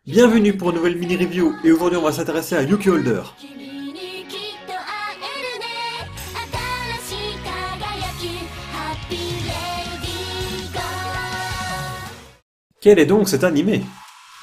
Bienvenue pour une nouvelle mini-review, et aujourd'hui on va s'intéresser à Yuki Holder. Quel est donc cet animé?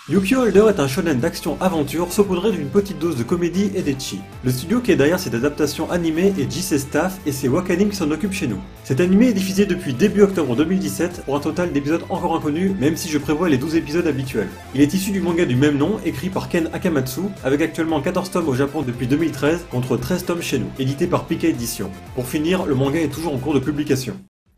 Yuki Holder est un shonen d'action-aventure saupoudré d'une petite dose de comédie et d'ecchi. Le studio qui est derrière cette adaptation animée est JC Staff et c'est Wakanim qui s'en occupe chez nous. Cet animé est diffusé depuis début octobre 2017 pour un total d'épisodes encore inconnus, même si je prévois les 12 épisodes habituels. Il est issu du manga du même nom, écrit par Ken Akamatsu, avec actuellement 14 tomes au Japon depuis 2013 contre 13 tomes chez nous, édité par Pika Édition. Pour finir, le manga est toujours en cours de publication.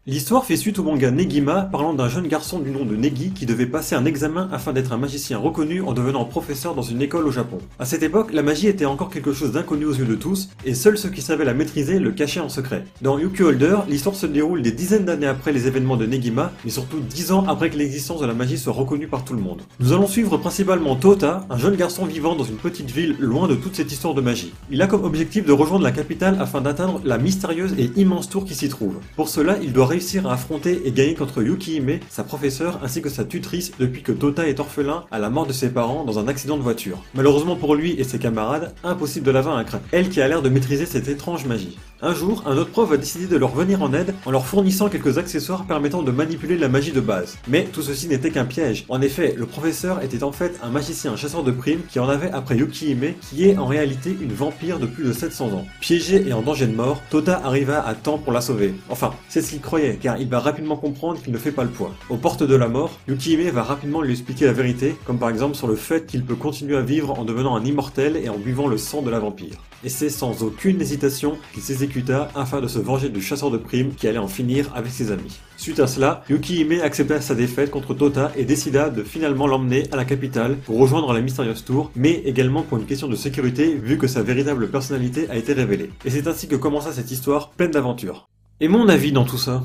L'histoire fait suite au manga Negima parlant d'un jeune garçon du nom de Negi qui devait passer un examen afin d'être un magicien reconnu en devenant professeur dans une école au Japon. À cette époque, la magie était encore quelque chose d'inconnu aux yeux de tous, et seuls ceux qui savaient la maîtriser le cachaient en secret. Dans Yuki Holder, l'histoire se déroule des dizaines d'années après les événements de Negima, mais surtout 10 ans après que l'existence de la magie soit reconnue par tout le monde. Nous allons suivre principalement Tota, un jeune garçon vivant dans une petite ville loin de toute cette histoire de magie. Il a comme objectif de rejoindre la capitale afin d'atteindre la mystérieuse et immense tour qui s'y trouve. Pour cela, il doit réussir à affronter et gagner contre Yukihime, sa professeure ainsi que sa tutrice depuis que Tota est orphelin à la mort de ses parents dans un accident de voiture. Malheureusement pour lui et ses camarades, impossible de la vaincre, elle qui a l'air de maîtriser cette étrange magie. Un jour, un autre prof va décider de leur venir en aide en leur fournissant quelques accessoires permettant de manipuler la magie de base. Mais tout ceci n'était qu'un piège. En effet, le professeur était en fait un magicien chasseur de primes qui en avait après Yukihime, qui est en réalité une vampire de plus de 700 ans. Piégé et en danger de mort, Tota arriva à temps pour la sauver. Enfin, c'est ce qu'il croyait, car il va rapidement comprendre qu'il ne fait pas le poids. Aux portes de la mort, Yukihime va rapidement lui expliquer la vérité, comme par exemple sur le fait qu'il peut continuer à vivre en devenant un immortel et en buvant le sang de la vampire. Et c'est sans aucune hésitation qu'il s'exécuta afin de se venger du chasseur de primes qui allait en finir avec ses amis. Suite à cela, Yukihime accepta sa défaite contre Tota et décida de finalement l'emmener à la capitale pour rejoindre la mystérieuse tour, mais également pour une question de sécurité vu que sa véritable personnalité a été révélée. Et c'est ainsi que commença cette histoire pleine d'aventures. Et mon avis dans tout ça?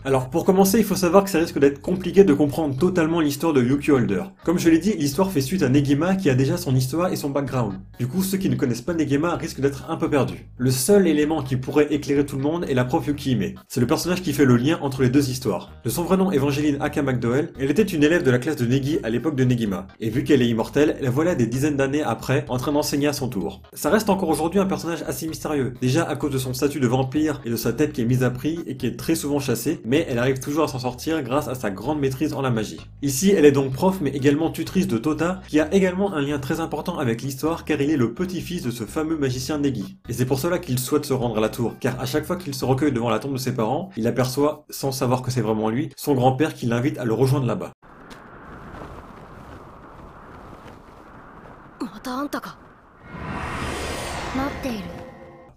Alors pour commencer, il faut savoir que ça risque d'être compliqué de comprendre totalement l'histoire de Yuki Holder. Comme je l'ai dit, l'histoire fait suite à Negima qui a déjà son histoire et son background. Du coup, ceux qui ne connaissent pas Negima risquent d'être un peu perdus. Le seul élément qui pourrait éclairer tout le monde est la prof Yukihime. C'est le personnage qui fait le lien entre les deux histoires. De son vrai nom Evangeline Aka McDowell, elle était une élève de la classe de Negi à l'époque de Negima. Et vu qu'elle est immortelle, la voilà des dizaines d'années après en train d'enseigner à son tour. Ça reste encore aujourd'hui un personnage assez mystérieux. Déjà à cause de son statut de vampire et de sa tête qui est mise à prix et qui est très souvent chassée, mais elle arrive toujours à s'en sortir grâce à sa grande maîtrise en la magie. Ici, elle est donc prof mais également tutrice de Tota, qui a également un lien très important avec l'histoire car il est le petit-fils de ce fameux magicien Negi. Et c'est pour cela qu'il souhaite se rendre à la tour, car à chaque fois qu'il se recueille devant la tombe de ses parents, il aperçoit, sans savoir que c'est vraiment lui, son grand-père qui l'invite à le rejoindre là-bas.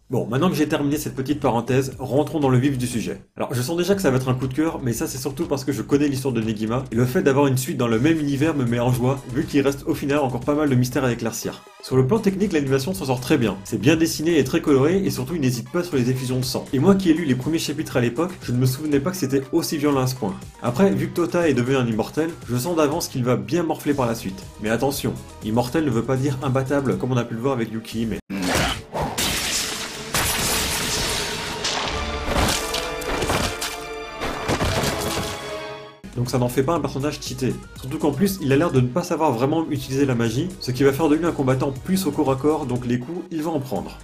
Bon, maintenant que j'ai terminé cette petite parenthèse, rentrons dans le vif du sujet. Alors, je sens déjà que ça va être un coup de cœur, mais ça c'est surtout parce que je connais l'histoire de Negima, et le fait d'avoir une suite dans le même univers me met en joie, vu qu'il reste au final encore pas mal de mystères à éclaircir. Sur le plan technique, l'animation s'en sort très bien. C'est bien dessiné et très coloré, et surtout il n'hésite pas sur les effusions de sang. Et moi qui ai lu les premiers chapitres à l'époque, je ne me souvenais pas que c'était aussi violent à ce point. Après, vu que Tota est devenu un immortel, je sens d'avance qu'il va bien morfler par la suite. Mais attention, immortel ne veut pas dire imbattable, comme on a pu le voir avec Yukihime. Donc ça n'en fait pas un personnage cheaté. Surtout qu'en plus, il a l'air de ne pas savoir vraiment utiliser la magie, ce qui va faire de lui un combattant plus au corps à corps, donc les coups, il va en prendre.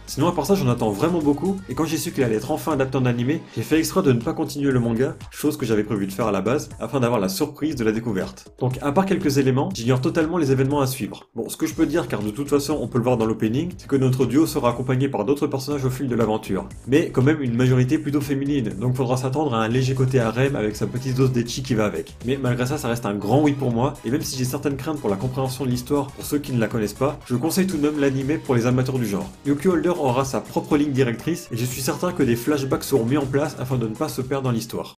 Sinon à part ça j'en attends vraiment beaucoup, et quand j'ai su qu'il allait être enfin adapté en animé, j'ai fait exprès de ne pas continuer le manga, chose que j'avais prévu de faire à la base, afin d'avoir la surprise de la découverte. Donc à part quelques éléments, j'ignore totalement les événements à suivre. Bon, ce que je peux dire, car de toute façon on peut le voir dans l'opening, c'est que notre duo sera accompagné par d'autres personnages au fil de l'aventure. Mais quand même une majorité plutôt féminine, donc faudra s'attendre à un léger côté harem avec sa petite dose d'ecchi qui va avec. Mais malgré ça, ça reste un grand oui pour moi, et même si j'ai certaines craintes pour la compréhension de l'histoire pour ceux qui ne la connaissent pas, je conseille tout de même l'animé pour les amateurs du genre. Yuki Holder aura sa propre ligne directrice et je suis certain que des flashbacks seront mis en place afin de ne pas se perdre dans l'histoire.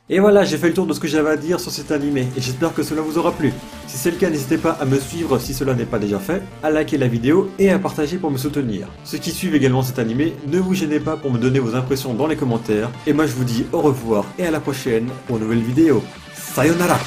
Et voilà, j'ai fait le tour de ce que j'avais à dire sur cet animé et j'espère que cela vous aura plu. Si c'est le cas, n'hésitez pas à me suivre si cela n'est pas déjà fait, à liker la vidéo et à partager pour me soutenir. Ceux qui suivent également cet animé, ne vous gênez pas pour me donner vos impressions dans les commentaires et moi je vous dis au revoir et à la prochaine pour une nouvelle vidéo. Sayonara!